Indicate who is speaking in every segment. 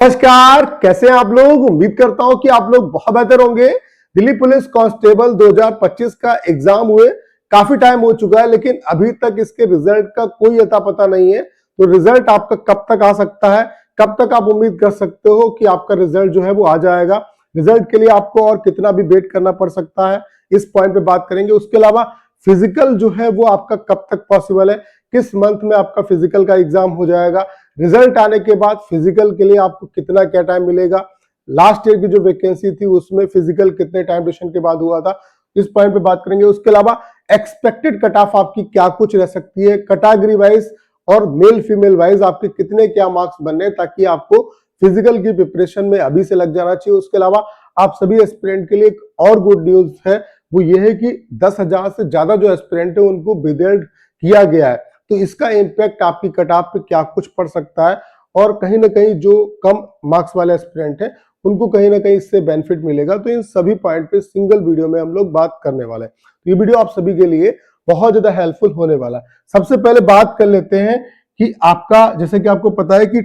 Speaker 1: नमस्कार, कैसे हैं आप लोग। उम्मीद करता हूं कि आप लोग बहुत बेहतर होंगे। दिल्ली पुलिस कांस्टेबल 2025 का एग्जाम हुए काफी टाइम हो चुका है, लेकिन अभी तक इसके रिजल्ट का कोई अता पता नहीं है। तो रिजल्ट आपका कब तक आ सकता है, कब तक आप उम्मीद कर सकते हो कि आपका रिजल्ट जो है वो आ जाएगा। रिजल्ट के लिए आपको और कितना भी वेट करना पड़ सकता है, इस पॉइंट पे बात करेंगे। उसके अलावा फिजिकल जो है वो आपका कब तक पॉसिबल है, किस मंथ में आपका फिजिकल का एग्जाम हो जाएगा, रिजल्ट आने के बाद फिजिकल के लिए आपको कितना क्या टाइम मिलेगा, लास्ट ईयर की जो वैकेंसी थी उसमें फिजिकल कितने टाइम ड्यूरेशन के बाद हुआ था, इस पॉइंट पे बात करेंगे। उसके अलावा एक्सपेक्टेड कट ऑफ आपकी क्या कुछ रह सकती है, कैटेगरी वाइज और मेल फीमेल वाइज आपके कितने क्या मार्क्स बनने, ताकि आपको फिजिकल की प्रिपरेशन में अभी से लग जाना चाहिए। उसके अलावा आप सभी एस्पिरेंट के लिए एक और गुड न्यूज है, वो ये है कि 10,000 से ज्यादा जो एस्पिरेंट है उनको विदेल्ड किया गया है। तो इसका इंपैक्ट आपकी कट ऑफ पे क्या कुछ पड़ सकता है, और कहीं ना कहीं जो कम मार्क्स वाले एस्पिरेंट हैं उनको कहीं ना कहीं इससे बेनिफिट मिलेगा। तो इन सभी पॉइंट पे सिंगल वीडियो में हम लोग बात करने वाले हैं। तो ये वीडियो आप सभी के लिए बहुत ज्यादा हेल्पफुल होने वाला है। सबसे पहले बात कर लेते हैं कि आपका, जैसे कि आपको पता है कि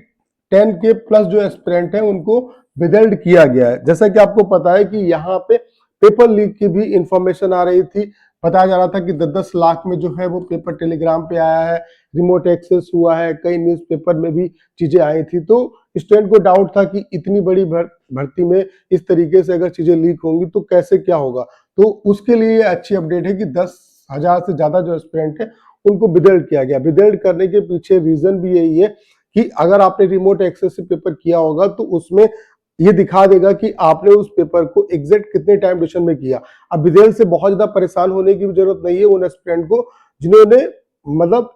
Speaker 1: 10K प्लस जो एस्पिरेंट है उनको विदेल्ड किया गया है। जैसा कि आपको पता है कि यहाँ पे पेपर लीक की भी इंफॉर्मेशन आ रही थी, बताया जा रहा था कि 10-10 लाख में जो है वो पेपर टेलीग्राम पे आया है, रिमोट एक्सेस हुआ है, कई न्यूज़पेपर में भी चीजें आई थी। तो स्टूडेंट को डाउट था कि इतनी बड़ी भर्ती में इस तरीके से अगर चीजें लीक होंगी तो कैसे क्या होगा। तो उसके लिए अच्छी अपडेट है कि 10,000 से ज्यादा जो एस्पिरेंट है उनको विदेल्ड किया गया। विदेल्ड करने के पीछे रीजन भी यही है कि अगर आपने रिमोट एक्सेस से पेपर किया होगा तो उसमें ये दिखा देगा कि आपने उस पेपर को एग्जैक्ट कितने टाइम ड्यूरेशन में किया। अब विदेल से बहुत ज्यादा परेशान होने की जरूरत नहीं है उन एस्पिरेंट को जिन्होंने मतलब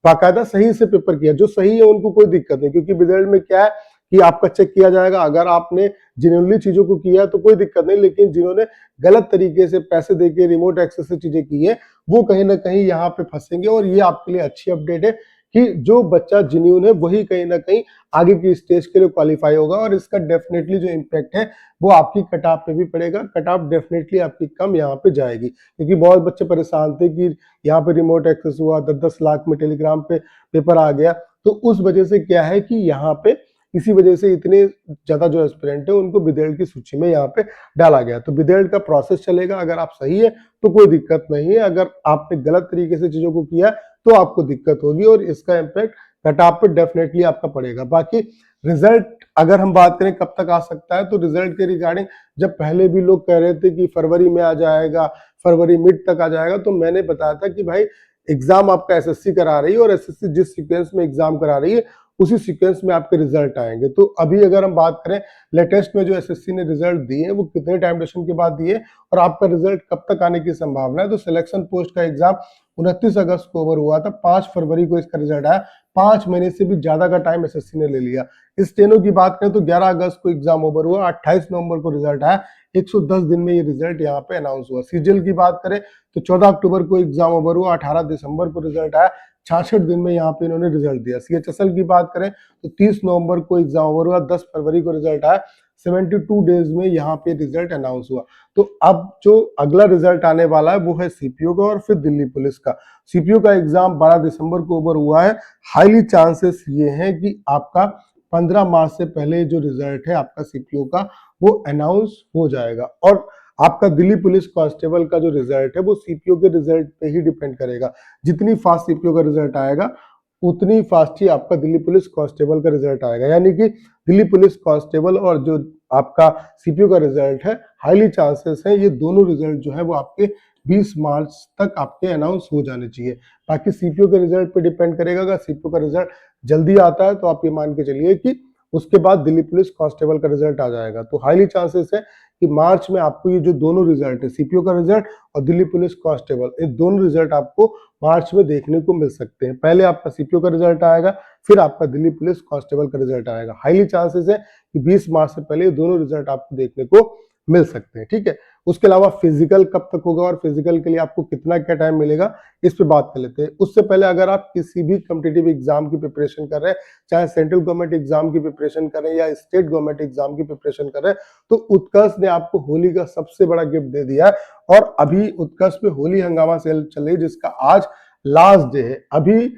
Speaker 1: बाकायदा सही से पेपर किया। जो सही है उनको कोई दिक्कत नहीं, क्योंकि विदेल में क्या है कि आपका चेक किया जाएगा। अगर आपने जेन्युइनली चीजों को किया तो कोई दिक्कत नहीं, लेकिन जिन्होंने गलत तरीके से पैसे देके रिमोट एक्सेस से चीजें की है वो कहीं ना कहीं यहाँ पे फंसेंगे। और ये आपके लिए अच्छी अपडेट है कि जो बच्चा जेन्युइन है वही कहीं ना कहीं आगे की स्टेज के लिए क्वालिफाई होगा, और इसका डेफिनेटली जो इम्पैक्ट है वो आपकी कट ऑफ पे भी पड़ेगा। कट ऑफ डेफिनेटली आपकी कम यहाँ पे जाएगी, क्योंकि बहुत बच्चे परेशान थे कि यहाँ पे रिमोट एक्सेस हुआ, 10-10 लाख में टेलीग्राम पे पेपर आ गया। तो उस वजह से क्या है कि यहाँ पे इसी वजह से इतने ज्यादा जो एस्पिरेंट है उनको विदेल्ड की सूची में यहाँ पे डाला गया। तो विदेल्ड का प्रोसेस चलेगा, अगर आप सही है तो कोई दिक्कत नहीं है, अगर आपने गलत तरीके से चीजों को किया तो आपको दिक्कत होगी, और इसका इम्पैक्ट कट ऑफ पे डेफिनेटली आपका पड़ेगा। बाकी रिजल्ट अगर हम बात करें कब तक आ सकता है, तो रिजल्ट के रिगार्डिंग जब पहले भी लोग कह रहे थे कि फरवरी में आ जाएगा, फरवरी मिड तक आ जाएगा, तो मैंने बताया था कि भाई एग्जाम आपका एसएससी करा रही है, और एसएससी जिस सीक्वेंस में एग्जाम करा रही है उसी सीक्वेंस में आपके रिजल्ट आएंगे। तो अभी अगर हम बात करें लेटेस्ट में जो एसएससी ने रिजल्ट दिए हैं वो कितने टाइम ड्यूरेशन के बाद दिए और आपका रिजल्ट कब तक आने की संभावना है, तो सिलेक्शन पोस्ट का एग्जाम 29 अगस्त को ओवर हुआ था, 5 फरवरी को इसका रिजल्ट आया। 5 महीने से भी ज्यादा का टाइम एसएससी ने ले लिया। स्टेनो की बात करें तो 11 अगस्त को एग्जाम ओवर हुआ, 28 नवंबर को रिजल्ट आया, 110 दिन में ये रिजल्ट यहाँ पे अनाउंस हुआ। सीजीएल की बात करें तो 14 अक्टूबर को एग्जाम ओवर हुआ, 18 दिसंबर को रिजल्ट आया, 66 दिन में यहाँ पे इन्होंने रिजल्ट दिया। सीएचएसएल की बात करें तो 30 नवंबर को एग्जाम ओवर हुआ, 10 फरवरी को रिजल्ट आया, 72 डेज में यहाँ पे रिजल्ट अनाउंस हुआ। तो अब जो अगला रिजल्ट आने वाला है वो है सीपीओ का और फिर दिल्ली पुलिस का। सीपीओ का एग्जाम 12 दिसंबर को ओवर हुआ है। हाईली चांसेस ये हैं कि आपका 15 मार्च से पहले जो रिजल्ट है आपका सीपीओ का वो अनाउंस हो जाएगा, और आपका दिल्ली पुलिस कांस्टेबल का जो रिजल्ट है वो सीपीओ के रिजल्ट पे ही डिपेंड करेगा। जितनी फास्ट सीपीओ का रिजल्ट आएगा उतनी फास्ट ही आपका दिल्ली पुलिस कांस्टेबल का रिजल्ट आएगा। यानी कि दिल्ली पुलिस कांस्टेबल और जो आपका सीपीओ का रिजल्ट है, हाईली चांसेस है ये दोनों रिजल्ट जो है वो आपके 20 मार्च तक आपके अनाउंस हो जाने चाहिए। बाकी सीपीओ के रिजल्ट पे डिपेंड करेगा। अगर सीपीओ का रिजल्ट जल्दी आता है तो आप ये मान के चलिए कि उसके बाद दिल्ली पुलिस कांस्टेबल का रिजल्ट आ जाएगा। तो हाईली चांसेस है कि मार्च में आपको ये जो दोनों रिजल्ट है, सीपीओ का रिजल्ट और दिल्ली पुलिस कांस्टेबल, इन दोनों रिजल्ट आपको मार्च में देखने को मिल सकते हैं। पहले आपका सीपीओ का रिजल्ट आएगा, फिर आपका दिल्ली पुलिस कांस्टेबल का रिजल्ट आएगा। हाईली चांसेस है कि 20 मार्च से पहले ये दोनों रिजल्ट आपको देखने को मिल सकते हैं। ठीक है, उसके अलावा फिजिकल कब तक होगा और फिजिकल के लिए आपको कितना क्या टाइम मिलेगा, इस पे बात कर लेते हैं। उससे पहले अगर आप किसी भी कॉम्पिटिटिव एग्जाम की प्रिपरेशन कर रहे हैं, चाहे सेंट्रल गवर्नमेंट एग्जाम की प्रिपरेशन कर रहे हैं या स्टेट गवर्नमेंट एग्जाम की प्रिपरेशन कर रहे हैं, तो उत्कर्ष ने आपको होली का सबसे बड़ा गिफ्ट दे दिया है। और अभी उत्कर्ष पे होली हंगामा सेल चल रही है, जिसका आज लास्ट डे है। अभी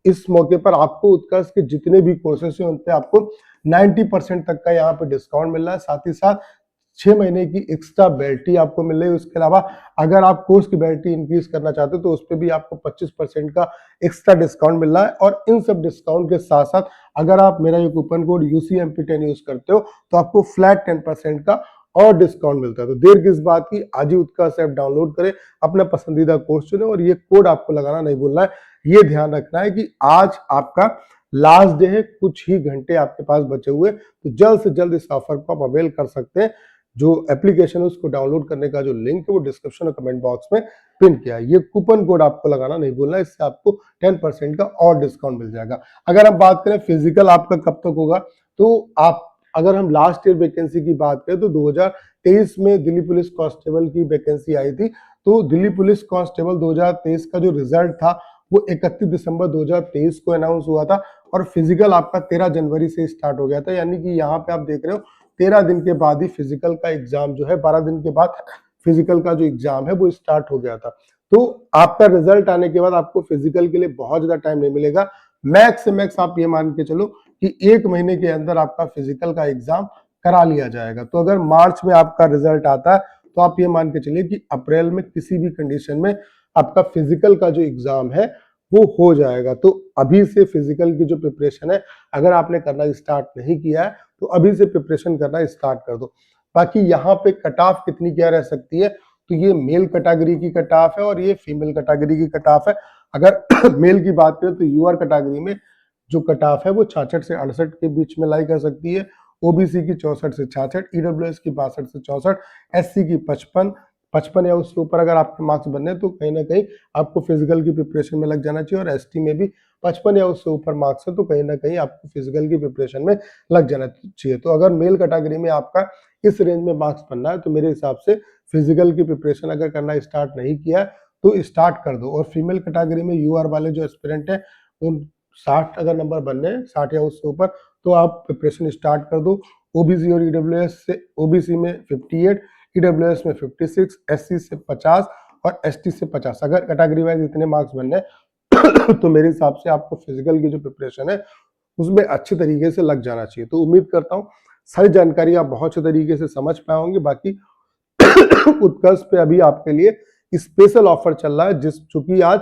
Speaker 1: इस मौके पर आपको उत्कर्ष के जितने भी कोर्सेस हैं उन पे आपको 90% तक का यहाँ पे डिस्काउंट मिल रहा है। साथ ही साथ 6 महीने की एक्स्ट्रा वैलिडिटी आपको मिल रही है। उसके अलावा अगर आप कोर्स की वैलिडिटी इंक्रीज करना चाहते हो तो उस पर भी आपको 25% का एक्स्ट्रा डिस्काउंट मिल रहा है। और इन सब डिस्काउंट के साथ साथ अगर आप मेरा ये कूपन कोड UCMP10 यूज करते हो तो आपको फ्लैट 10% का और डिस्काउंट मिलता है। तो देर किस बात की, आज ही उत्कर्ष ऐप डाउनलोड करें, अपना पसंदीदा कोर्स चुने और ये कोड आपको लगाना नहीं भूलना है। ये ध्यान रखना है कि आज आपका लास्ट डे है, कुछ ही घंटे आपके पास बचे हुए, तो जल्द से जल्द इस ऑफर को आप अवेल कर सकते हैं। जो एप्लीकेशन है उसको डाउनलोड करने का जो लिंक है वो डिस्क्रिप्शन और कमेंट बॉक्स में पिन किया है। ये कूपन कोड आपको लगाना नहीं भूलना है, इससे आपको 10% का और डिस्काउंट मिल जाएगा। अगर हम बात करें फिजिकल आपका कब तक होगा, तो आप अगर हम लास्ट ईयर वैकेंसी की बात करें तो 2023 में दिल्ली पुलिस कांस्टेबल की वैकेंसी आई थी। तो दिल्ली पुलिस कांस्टेबल 2023 का जो रिजल्ट था वो 31 दिसंबर 2023 को अनाउंस हुआ था और फिजिकल आपका 13 जनवरी से स्टार्ट हो गया था। यानी कि यहाँ पे आप देख रहे हो 13 दिन के बाद ही फिजिकल का एग्जाम जो है, 12 दिन के बाद फिजिकल का जो एग्जाम है वो स्टार्ट हो गया था। तो आपका रिजल्ट आने के बाद आपको फिजिकल के लिए बहुत ज्यादा टाइम नहीं मिलेगा। मैक्स से मैक्स आप ये मान के चलो कि 1 महीने के अंदर आपका फिजिकल का एग्जाम करा लिया जाएगा। तो अगर मार्च में आपका रिजल्ट आता है तो आप ये मान के चलिए कि अप्रैल में किसी भी कंडीशन में आपका फिजिकल का जो एग्जाम है वो हो जाएगा। तो अभी से फिजिकल की जो प्रिपरेशन है, अगर आपने करना स्टार्ट नहीं किया है तो अभी से प्रिपरेशन करना स्टार्ट कर दो। बाकी यहाँ पे कट ऑफ कितनी क्या रह सकती है, तो ये मेल कैटेगरी की कट ऑफ है और ये फीमेल कैटेगरी की कट ऑफ है। अगर मेल की बात करें तो यूआर कैटेगरी में जो कट ऑफ है वो 66 से 68 के बीच में लाई कर सकती है। ओबीसी की 64 से 66, ईडब्ल्यूएस की 62 से 64, एससी की 55 या उसके ऊपर अगर आपके मार्क्स बनने हैं तो कहीं ना कहीं आपको फिजिकल की प्रिपरेशन में लग जाना चाहिए। और एसटी में भी 55 या उससे ऊपर मार्क्स है तो कहीं ना कहीं आपको फिजिकल की प्रिपरेशन में लग जाना चाहिए। तो अगर मेल कैटेगरी में आपका इस रेंज में मार्क्स बनना है तो मेरे हिसाब से फिजिकल की प्रिपरेशन अगर करना स्टार्ट नहीं किया है तो स्टार्ट कर दो। और फीमेल कैटेगरी में यूआर वाले जो एस्पिरेंट है उन 60 अगर नंबर बनने हैं, 60 या उससे ऊपर, तो आप प्रिपरेशन स्टार्ट कर दो। ओबीसी और ईडब्ल्यूएस से, ओबीसी में 58, ईडब्ल्यूएस में 56, एससी से 50 और एसटी से 50 अगर कैटेगरी वाइज इतने मार्क्स बनने तो मेरे हिसाब से आपको फिजिकल की जो प्रिपरेशन है उसमें अच्छे तरीके से लग जाना चाहिए। तो उम्मीद करता हूँ सारी जानकारी आप बहुत अच्छे तरीके से समझ पाए होंगे। बाकी उत्कर्ष पे अभी आपके लिए स्पेशल ऑफर चल रहा है, चूंकि आज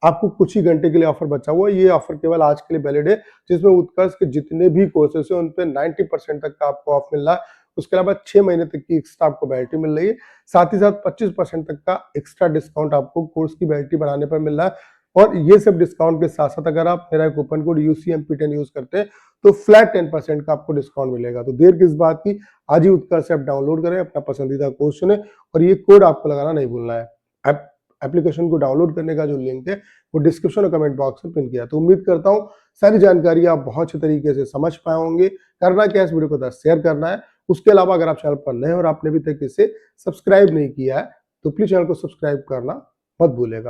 Speaker 1: आपको कुछ ही घंटे के लिए ऑफर बचा हुआ है। ये ऑफर केवल आज के लिए वैलिड है, जिसमें उत्कर्ष के जितने भी कोर्सेस हैं उन पे 90% तक का आपको ऑफ मिल रहा है। उसके अलावा 6 महीने तक की एक्स्ट्रा आपको वैलिडिटी मिल रही है। साथ ही साथ 25% तक का एक्स्ट्रा डिस्काउंट आपको कोर्स की वैलिडिटी बढ़ाने पर मिल रहा है। और ये सब डिस्काउंट के साथ साथ अगर आप मेरा कूपन कोड UCMP10 यूज करते हैं तो फ्लैट 10% का आपको डिस्काउंट मिलेगा। तो देर किस बात की, आज ही उत्कर्ष ऐप डाउनलोड करें, अपना पसंदीदा कोर्स चुने और ये कोड आपको लगाना नहीं भूलना है। एप्लीकेशन को डाउनलोड करने का जो लिंक है वो डिस्क्रिप्शन और कमेंट बॉक्स में पिन किया। तो उम्मीद करता हूँ सारी जानकारी आप बहुत अच्छे तरीके से समझ पाए होंगे। करना क्या है, इस वीडियो को शेयर करना है। उसके अलावा अगर आप चैनल पर नए और आपने अभी तक इसे सब्सक्राइब नहीं किया है तो प्लीज चैनल को सब्सक्राइब करना मत भूलेगा।